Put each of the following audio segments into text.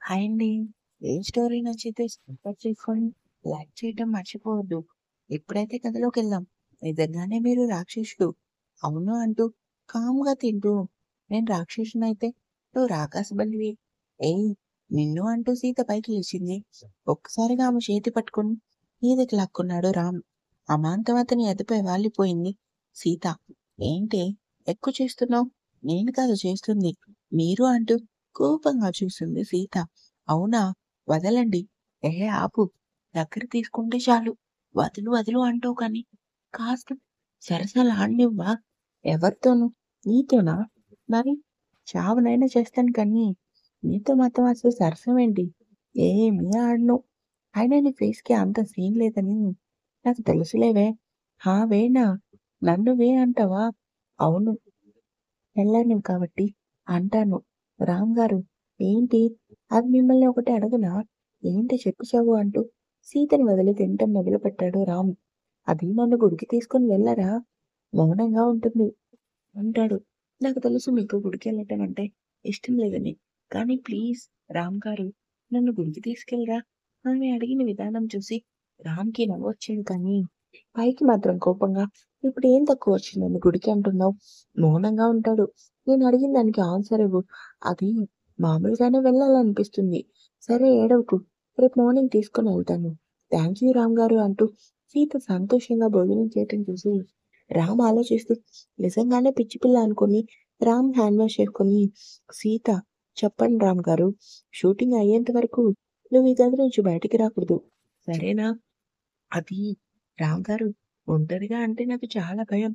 Hi అండి. ఏ story నచ్చితే subscribe చేసుకొని, లైక్ చేయడం మర్చిపోవద్దు. ఇప్పుడైతే కథలోకెళ్దాం. నిజంగానే మీరు రాక్షసుడు అవును అంటూ కామ్‌గా తింటూ, నేను రాక్షసుడినైతే నువ్వు రాకాసి ఏయ్ నిన్ను అంటూ సీత పైకి లేచింది. ఒక్కసారిగా ఆమె చేతి పట్టుకొని మీదకి లాక్కున్నాడు రామ్. అమాంతం అతని ఎదపై వాలిపోయింది సీత. ఏంటే ఎక్కువ చేస్తున్నావు? నేను కాదు చేస్తుంది. మీరు అంటూ కోపంగా చూసింది సీత. అవునా? వదలండి. ఆపు. దగ్గర తీసుకుంటే చాలు. వదులు వదులు అంటావు కానీ కాస్త సరసాలాడనివ్వా? ఎవరితోనూ? నీతోనా? మరి చావనైనా చేస్తాను కానీ నీతో మాత్రం అసలు సరసమేంటి? ఏమీ ఆడను. అయినా నీ ఫేస్‌కి అంత సీన్ లేదని నాకు తెలుసులేవే. వేనా? నన్ను అంటావా? అవును. పెళ్ళాన్నివి కాబట్టి అంటాను. రామ్ గారు ఏంటి? అది మిమ్మల్ని ఒకటి అడగనా? ఏంటి చెప్పు చావు అంటూ సీతని వదిలి తినటం మొదలుపెట్టాడు రామ్. అది నన్ను గుడికి తీసుకొని వెళ్ళరా? మౌనంగా ఉంటుంది. అంటాడు. నాకు తెలుసు మీకు గుడికెళ్ళటం అంటే ఇష్టం లేదని. కానీ ప్లీజ్ రామ్ గారు నన్ను గుడికి తీసుకెళ్ళరా? ఆమె అడిగిన విధానం చూసి రామ్‌కి నవ్వొచ్చింది కానీ, పైకి మాత్రం కోపంగా ఇప్పుడు ఏం తక్కువ వచ్చింది నన్ను గుడికి అంటున్నావు? మౌనంగా ఉంటాడు. నేను అడిగిన దానికి ఆన్సర్ ఇవ్వు. అది మామూలుగానే వెళ్ళాలనిపిస్తుంది. సరే ఏడవకు. రేపు మార్నింగ్ తీసుకొని వెళ్తాను. థాంక్ యూ రామ్ గారు అంటూ సీత సంతోషంగా భోజనం చేయటం చూసి రామ్ ఆలోచిస్తూ నిజంగానే పిచ్చి పిల్ల అనుకుని రామ్ హ్యాండ్ వాష్ చేసుకొని, సీత చెప్పండి రామ్ గారు. షూటింగ్ అయ్యేంత వరకు నువ్వు ఈ గది నుంచి బయటికి రాకూడదు. సరేనా? అది రామ్ గారు ఒంటరిగా అంటే నాకు చాలా భయం.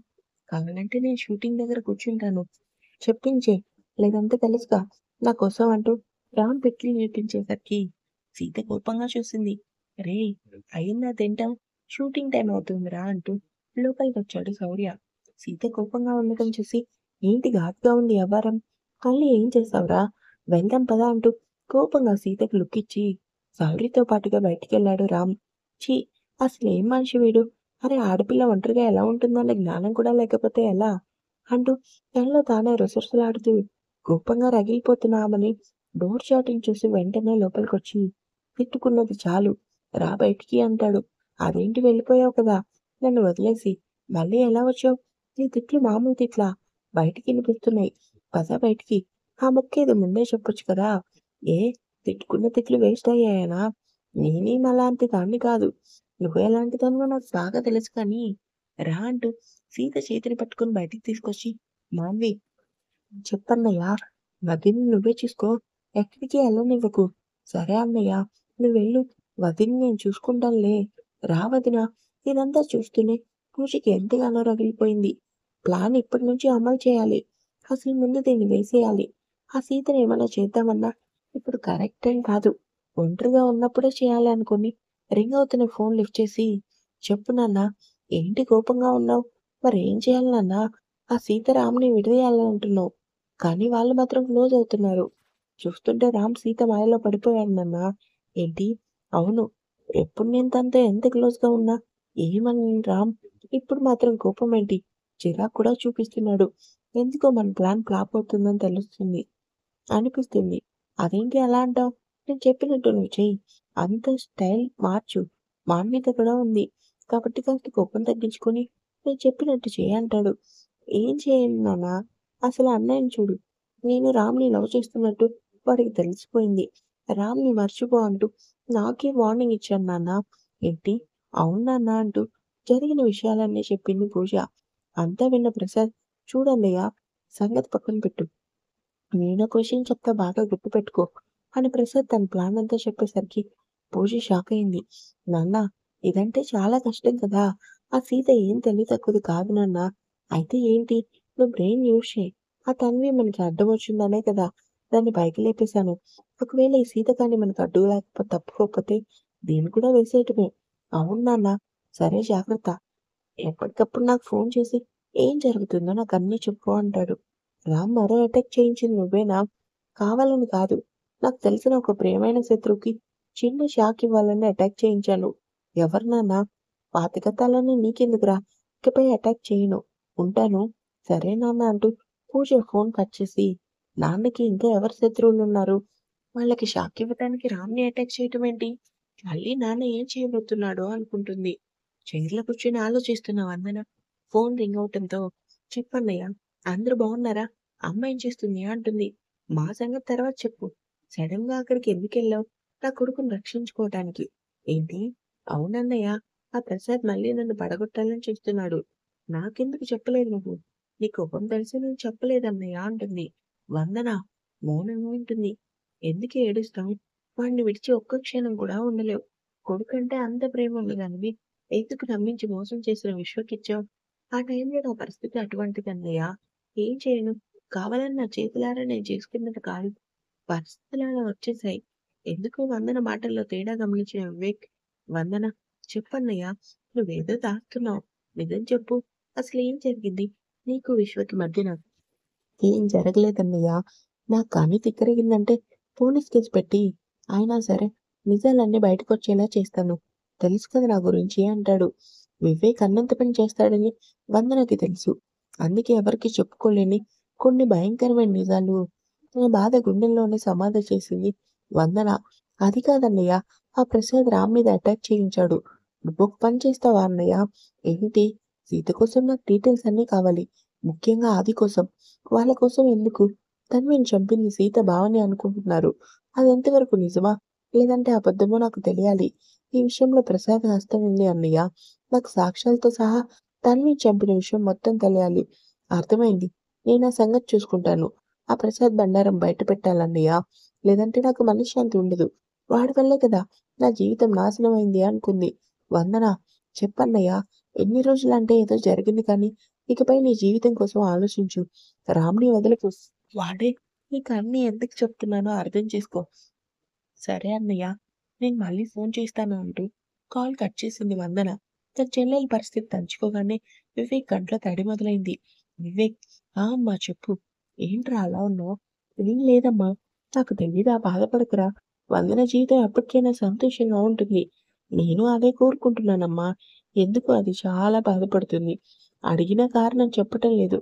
కావాలంటే నేను షూటింగ్ దగ్గర కూర్చుంటాను. చెప్పించేయి. లేదంటే తెలుసుగా నా కోసం అంటూ రామ్ పెట్టి నేర్పించేసరికి సీత కోపంగా చూసింది. రేయ్! అయిందా తింటాం? షూటింగ్ టైం అవుతుందిరా అంటూ లోపలికొచ్చాడు శౌర్య. సీత కోపంగా ఉండటం చూసి ఏంటి ఘాటుగా ఉంది యవ్వారం? మళ్ళీ ఏం చేశావురా? వెళ్దాం పద అంటూ కోపంగా సీతకి లుక్ ఇచ్చి శౌర్యతో పాటుగా బయటికెళ్ళాడు రామ్. ఛీ! అసలేం మనిషి వీడు? అరే ఆడపిల్ల ఒంటరిగా ఎలా ఉంటుందన్న జ్ఞానం కూడా లేకపోతే ఎలా? అంటూ తనలో తానే రుసరుసలాడుతూ కోపంగా రగిలిపోతున్న ఆమెని డోర్ చాటింగ్ చూసి వెంటనే లోపలికొచ్చి తిట్టుకున్నది చాలు. రా బయటికి అంటాడు. అదేంటి వెళ్ళిపోయావు కదా నన్ను వదిలేసి. మళ్ళీ ఎలా వచ్చావు? నీ తిట్లు మామూలు తిట్లా? బయటికి వినిపిస్తున్నాయి. పద బయటికి. ఆ ముక్కేదో ముందే చెప్పొచ్చు కదా! ఏ తిట్టుకున్న తిట్లు వేస్ట్ అయ్యాయనా? నేనేం అలాంటి దాన్ని కాదు. నువ్వెలాంటి దానివో నాకు బాగా తెలుసు కానీ రా అంటూ సీత చేతిని పట్టుకొని బయటికి తీసుకొచ్చి మాన్వి చెప్పన్నయ్య. వదిన్ని నువ్వే చూసుకో. ఎక్కడికి ఎళ్ళనివ్వకు. సరే అన్నయ్య. నువ్వెళ్ళు. వదిన్ని నేను చూసుకుంటానులే. రా వదినా. ఇదంతా చూస్తూనే పూజకి ఎంతగానో రగిలిపోయింది. ప్లాన్ ఇప్పటి నుంచి అమలు చేయాలి. అసలు ముందు దీన్ని వేసేయాలి. ఆ సీతని ఏమన్నా చేద్దామన్నా ఇప్పుడు కరెక్ట్ టైం కాదు. ఒంటరిగా ఉన్నప్పుడే చేయాలి అనుకుని రింగ్ అవుతున్న ఫోన్ లిఫ్ట్ చేసి చెప్పు నాన్నా. ఏంటి కోపంగా ఉన్నావు? మరేం చేయాలి నాన్నా? ఆ సీత రామ్‌ని విడదీయాలంటున్నావు. కానీ వాళ్ళు మాత్రం క్లోజ్ అవుతున్నారు. చూస్తుంటే రామ్ సీత మాయలో పడిపోయాడు నాన్న. ఏంటి? అవును. ఎప్పుడు నేను తనతో ఎంత క్లోజ్‌గా ఉన్నా ఏమని రామ్ ఇప్పుడు మాత్రం కోపమేంటి? చిరాకు కూడా చూపిస్తున్నాడు. ఎందుకో మన ప్లాన్ ఫ్లాప్ అవుతుందని అనిపిస్తుంది. అదేంటి అలా అంటావు? నేను చెప్పినట్టు నువ్వు చెయ్యి. అంత స్టైల్ మార్చు. మాన్విత కూడా ఉంది. కాబట్టి కాస్త కోపం తగ్గించుకొని నేను చెప్పినట్టు చెయ్యి అంటాడు. ఏం చేయను నాన్న? అసలు అన్నయ్యని చూడు. నేను రామ్‌ని లవ్ చేస్తున్నట్టు వాడికి తెలిసిపోయింది. రామ్‌ని మర్చిపో అంటూ నాకే వార్నింగ్ ఇచ్చాడు నాన్న. ఏంటి? అవును నాన్న అంటూ జరిగిన విషయాలన్నీ చెప్పింది పూజ. అంతా విన్న ప్రసాద్ చూడన్నయ్య సంగతి పక్కన పెట్టు. నేనొక విషయం చెప్తా బాగా గుర్తుపెట్టుకో అని ప్రసాద్ తన ప్లాన్ అంతా చెప్పేసరికి పూజ షాక్ అయింది. నాన్న ఇదంటే చాలా కష్టం కదా! ఆ సీత ఏం తెలివి తక్కువది కాదు నాన్న. అయితే ఏంటి? నువ్వు బ్రెయిన్ యూజ్ చెయి. ఆ తన్వి మనకి అడ్డం వచ్చిందనే కదా దాన్ని పైకి లేపేశాను. ఒకవేళ ఈ సీత కానీ మనకు అడ్డు తప్పుకోకపోతే దీన్ని కూడా వేసేయటమే. అవును నాన్న. సరే జాగ్రత్త. ఎప్పటికప్పుడు నాకు ఫోన్ చేసి ఏం జరుగుతుందో నాకన్నీ చెప్పు అంటాడు. రామ్ మరో అటాక్ చేయించింది నువ్వేనా? కావాలని కాదు. నాకు తెలిసిన ఒక ప్రియమైన శత్రువుకి చిన్న షాక్ ఇవ్వాలని అటాక్ చేయించాను. ఎవరు నాన్న? పాతకథలన్నీ నీకెందుకురా? ఇకపై అటాక్ చేయను. ఉంటాను. సరే నాన్న అంటూ పూజ ఫోన్ కట్ చేసి నాన్నకి ఇంకా ఎవరు శత్రువులున్నారు? వాళ్ళకి షాక్ ఇవ్వటానికి రామ్‌ని అటాక్ చేయటం ఏంటి? మళ్ళీ నాన్న ఏం చేయబోతున్నాడో అనుకుంటుంది. చైర్‌లో కూర్చొని ఆలోచిస్తున్న వందన ఫోన్ రింగ్ అవటంతో చెప్పన్నయ్య అందరూ బాగున్నారా? అమ్మ ఏం చేస్తుంది? అంటుంది. మా సంగతి తర్వాత చెప్పు. సడన్‌గా అక్కడికి ఎందుకెళ్ళావు? నా కొడుకుని రక్షించుకోవటానికి. ఏంటి? అవునన్నయ్య. ఆ ప్రసాద్ మళ్ళీ నన్ను పడగొట్టాలని చూస్తున్నాడు. నాకెందుకు చెప్పలేదు నువ్వు? నీ కోపం తెలిసి నేను చెప్పలేదన్నయ్య అంటుంది. వందన మౌనంగా ఉంటుంది. ఎందుకు ఏడుస్తావు? వాడిని విడిచి ఒక్క క్షణం కూడా ఉండలేవు. కొడుకంటే అంత ప్రేమ ఉన్నదానివి ఎందుకు నమ్మించి మోసం చేసిన విశ్వకిచ్చావు? ఆ టైంలో నా పరిస్థితి అటువంటిదన్నయ్య. ఏం చేయను? కావాలని నా చేతులారా నేను చేసుకున్నది కాదు. పరిస్థితులు అలా వచ్చేసాయి. ఎందుకో వందన మాటల్లో తేడా గమనించిన వివేక్, వందన చెప్పన్నయ్య నువ్వేదో దాస్తున్నావు. నిజం చెప్పు. అసలేం జరిగింది? నీకు విశ్వకి మధ్యన? ఏం జరగలేదన్నయ్య. నా కన్ను తిక్కరేగిందంటే పోలీస్ కేస్ పెట్టి అయినా సరే నిజాలన్నీ బయటకొచ్చేలా చేస్తాను. తెలుసు కదా నా గురించి అంటాడు. వివేక్ అన్నంత పని చేస్తాడని వందనకి తెలుసు. అందుకే ఎవరికీ చెప్పుకోలేని కొన్ని భయంకరమైన నిజాలు తన బాధ గుండెల్లోనే సమాధి చేసింది వందన. అది కాదన్నయ్య ఆ ప్రసాద్ రామ్ మీద అటాక్ చేయించాడు. నువ్వొక పని చేస్తావా అన్నయ్య? ఏంటి? సీత కోసం నాకు డీటెయిల్స్ అన్నీ కావాలి. ముఖ్యంగా ఆది కోసం. వాళ్ళ కోసం ఎందుకు? తన్విని చంపింది సీత బావనే అనుకుంటున్నారు. అదెంతవరకు నిజమా? లేదంటే అబద్ధమో నాకు తెలియాలి. ఈ విషయంలో ప్రసాద్ హస్తం ఉంది అన్నయ్య. నాకు సాక్ష్యాలతో సహా తన్విని చంపిన విషయం మొత్తం తెలియాలి. అర్థమైంది. నేను ఆ సంగతి చూసుకుంటాను. ఆ ప్రసాద్ బండారం బయట పెట్టాలన్నయ్య. లేదంటే నాకు మనశ్శాంతి ఉండదు. వాడి వల్లే కదా నా జీవితం నాశనమైంది అనుకుంది. వందన చెప్పన్నయ్య. ఎన్ని రోజులంటే ఏదో జరిగింది కానీ ఇకపై నీ జీవితం కోసం ఆలోచించు. రామ్‌ని వదలకు. వాడే నీకు అన్నీ ఎందుకు చెప్తున్నానో అర్థం చేసుకో. సరే అన్నయ్య. నేను మళ్ళీ ఫోన్ చేస్తాను అంటూ కాల్ కట్ చేసింది వందన. తన చెల్లెలి పరిస్థితి తలుచుకోగానే వివేక్ కంట్లో తడి మొదలైంది. వివేక్ ఆ! అమ్మా చెప్పు. ఏంట్రా అలా ఉన్నావు? ఏం లేదమ్మా. నాకు తెలీదా బాధపడకురా. వందన జీవితం ఎప్పటికైనా సంతోషంగా ఉంటుంది. నేను అదే కోరుకుంటున్నానమ్మా. ఎందుకు అది చాలా బాధపడుతుంది. అడిగిన కారణం చెప్పటం లేదు.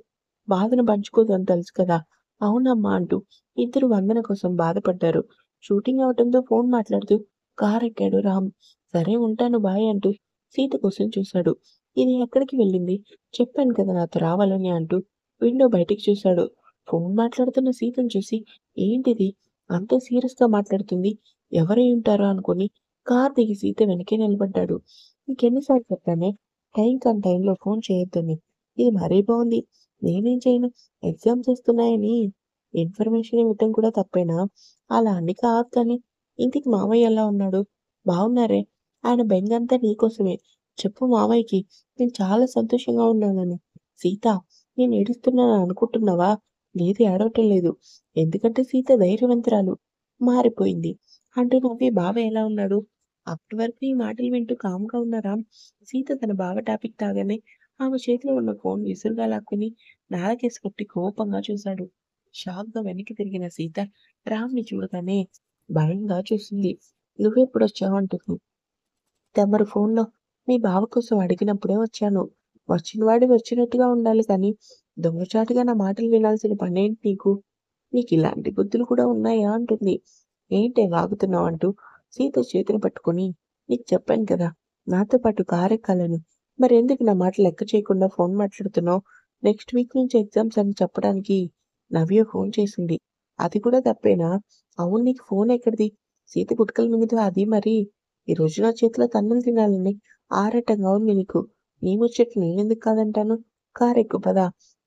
బాధను పంచుకోదని తెలుసు కదా! అవునమ్మా అంటూ ఇద్దరు వందన కోసం బాధపడ్డారు. షూటింగ్ అవటంతో ఫోన్ మాట్లాడుతూ కారెక్కాడు రామ్. సరే ఉంటాను బాయ్ అంటూ సీత కోసం చూశాడు. ఇది ఎక్కడికి వెళ్ళింది? చెప్పాను కదా నాతో రావాలని అంటూ విండో బయటికి చూశాడు. ఫోన్ మాట్లాడుతున్న సీతను చూసి ఏంటిది? అంత సీరియస్‌గా మాట్లాడుతుంది. ఎవరై ఉంటారో అనుకుని కారు దిగి సీత వెనకే నిలబడ్డాడు. నీకెన్ని సార్లు చెప్పానే? టైం కాని టైంలో ఫోన్ చేయొద్దని. ఇది మరీ బావుంది. నేనేం చేయను? ఎగ్జామ్స్ వస్తున్నాయని ఇన్ఫర్మేషన్ ఇవ్వటం కూడా తప్పేనా? అలా అని కాదు కానీ, ఇంటికి మావయ్య ఎలా ఉన్నాడు? బావున్నారే. ఆయన బెంగంతా నీకోసమే. చెప్పు మావయ్యకి నేను చాలా సంతోషంగా ఉన్నానని. సీత నేను ఏడుస్తున్నాను అనుకుంటున్నావా? లేదు ఏడవటం లేదు. ఎందుకంటే సీత ధైర్యవంతురాలు. మారిపోయింది. అంటూ నవ్వి బావ ఎలా ఉన్నాడు? అప్పటి వరకు ఈ మాటలు వింటూ కామ్‌గా ఉన్న రామ్, సీత తన బావ టాపిక్ తాగానే ఆమె చేతిలో ఉన్న ఫోన్ విసురుగా లాక్కుని నేలకేసి కొట్టి కోపంగా చూశాడు. షాక్‌గా వెనక్కి తిరిగిన సీత రామ్‌ని చూడగానే భయంగా చూసింది. "నువ్వెప్పుడొచ్చావు?" అంటుంది. తమరు ఫోన్‌లో మీ బావ కోసం అడిగినప్పుడే వచ్చాను. వచ్చినవాడివి వచ్చినట్టుగా ఉండాలి కానీ, దొంగచాటుగా నా మాటలు వినాల్సిన పనేంటి నీకు? నీకిలాంటి బుద్ధులు కూడా ఉన్నాయా? అంటుంది. ఏంటే వాగుతున్నావు? అంటూ సీత చేతిని పట్టుకొని, నీకు చెప్పాను కదా! నాతో పాటు కారెక్కాలని. మరెందుకు నా మాట లెక్క చేయకుండా ఫోన్ మాట్లాడుతున్నావు? నెక్స్ట్ వీక్ నుంచి ఎగ్జామ్స్ అని చెప్పడానికి నవ్య ఫోన్ చేసింది. అది కూడా తప్పేనా? అవును నీకు ఫోన్ ఎక్కడిది? సీత గుటకలు మింగుతూ అది మరి. ఈరోజు నా చేతిలో తన్నులు తినాలని ఆరాటంగా ఉంది నీకు. నీ ముచ్చట నేనెందుకు కాదంటాను? కారెక్కు పద.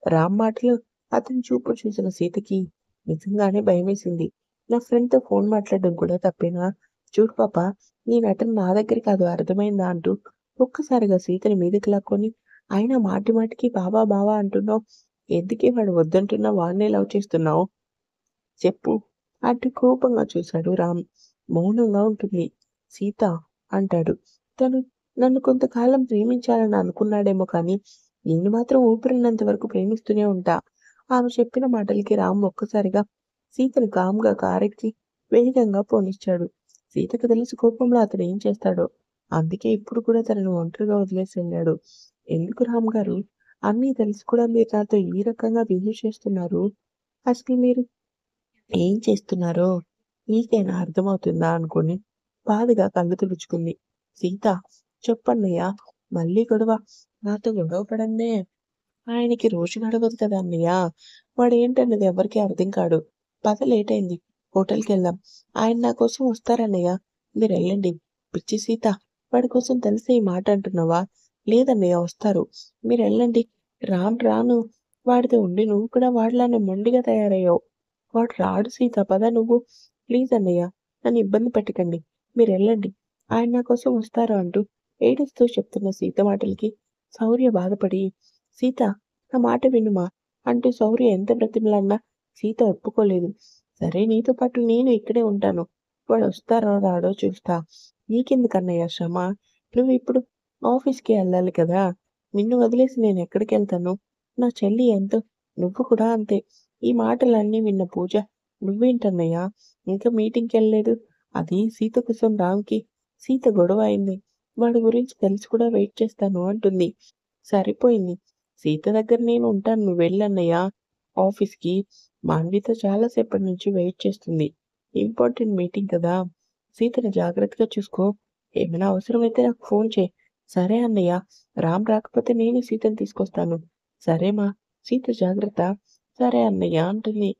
రామ్ మాటలు అతని చూపులు చూసిన సీతకి నిజంగానే భయమేసింది. నా ఫ్రెండ్‌తో ఫోన్ మాట్లాడడం కూడా తప్పేనా? చూడు పాపా నీ నటన నా దగ్గర కాదు అర్థమైందా? అంటూ ఒక్కసారిగా సీతని మీదకి లాక్కొని అయినా మాటి మాటికి బావా బావా అంటున్నావు. ఎందుకే వాడు వద్దంటున్నా వాడినే లవ్ చేస్తున్నావు? చెప్పు అంటూ కోపంగా చూశాడు రామ్. మౌనంగా ఉంటుంది. సీత అంటాడు. తను నన్ను కొంతకాలం ప్రేమించాలని అనుకున్నాడేమో కానీ, నిన్ను మాత్రం ఊపిరున్నంత వరకు ప్రేమిస్తూనే ఉంటా. ఆమె చెప్పిన మాటలకి రామ్ ఒక్కసారిగా సీతను కామ్‌గా కారెక్కి వేగంగా పోనిచ్చాడు. సీతకు తెలుసు కోపంలో అతను ఏం చేస్తాడో. అందుకే ఇప్పుడు కూడా తనను ఒంటరిగా వదిలేసి వెళ్ళాడు. ఎందుకు రామ్ గారు అన్నీ తెలిసి కూడా మీరు నాతో ఈ రకంగా బిహేవ్ చేస్తున్నారు? అసలు మీరు ఏం చేస్తున్నారో నీకేనా అర్థమవుతుందా అనుకుని బాధగా కళ్ళు తుడుచుకుంది. సీత, చెప్పన్నయ్య, మళ్ళీ గొడవ? నాతో గొడవ పడందే. ఆయనకి రోజు గడవదు కదా అన్నయ్య. వాడేంటన్నది ఎవరికీ అర్థం కాడు. పద లేటయింది. హోటల్‌కెళ్దాం. ఆయన నా కోసం వస్తారన్నయ్య. మీరెళ్ళండి. పిచ్చి సీత, వాడి కోసం తెలిసే ఈ మాట అంటున్నావా? లేదన్నయ్య, వస్తారు. మీరెళ్ళండి. రాను. వాడితో ఉండి నువ్వు కూడా వాడిలానే మొండిగా తయారయ్యావు. వాడు రాడు సీత, పద నువ్వు. ప్లీజ్ అన్నయ్య, నన్ను ఇబ్బంది పెట్టకండి. మీరెళ్ళండి. ఆయన నా కోసం వస్తారు అంటూ ఏడుస్తూ చెప్తున్న సీత మాటలకి శౌర్య బాధపడి, సీత, నా మాట వినుమా అంటూ శౌర్య ఎంత బ్రతిమలాడినా సీత ఒప్పుకోలేదు. సరే, నీతో పాటు నేను ఇక్కడే ఉంటాను. వాడొస్తారో రాడో చూస్తా. నీకెందుకన్నయ్య శ్రమ? నువ్విప్పుడు ఆఫీస్‌కి ఎళ్ళాలి కదా! నిన్ను వదిలేసి నేనెక్కడికెళ్తాను? నా చెల్లి ఎంతో, నువ్వు కూడా అంతే. ఈ మాటలన్నీ విన్న పూజ, నువ్వేంటన్నయ్య ఇంకా మీటింగ్‌కెళ్ళలేదు? అది సీత కోసం రామ్‌కి సీత గొడవ అయింది. వాడి గురించి తెలిసి కూడా వెయిట్ చేస్తాను అంటుంది. సరిపోయింది. సీత దగ్గర నేను ఉంటాను. నువ్వెళ్ళన్నయ్య ఆఫీస్‌కి. మాన్విత చాలా సేపటి నుంచి వెయిట్ చేస్తుంది. ఇంపార్టెంట్ మీటింగ్ కదా! సీతని జాగ్రత్తగా చూసుకో. ఏమైనా అవసరమైతే నాకు ఫోన్ చెయి. సరే అన్నయ్య. రామ్ రాకపోతే నేనే సీతని తీసుకొస్తాను. సరే మా! సీత జాగ్రత్త. సరే అన్నయ్య అంటుంది.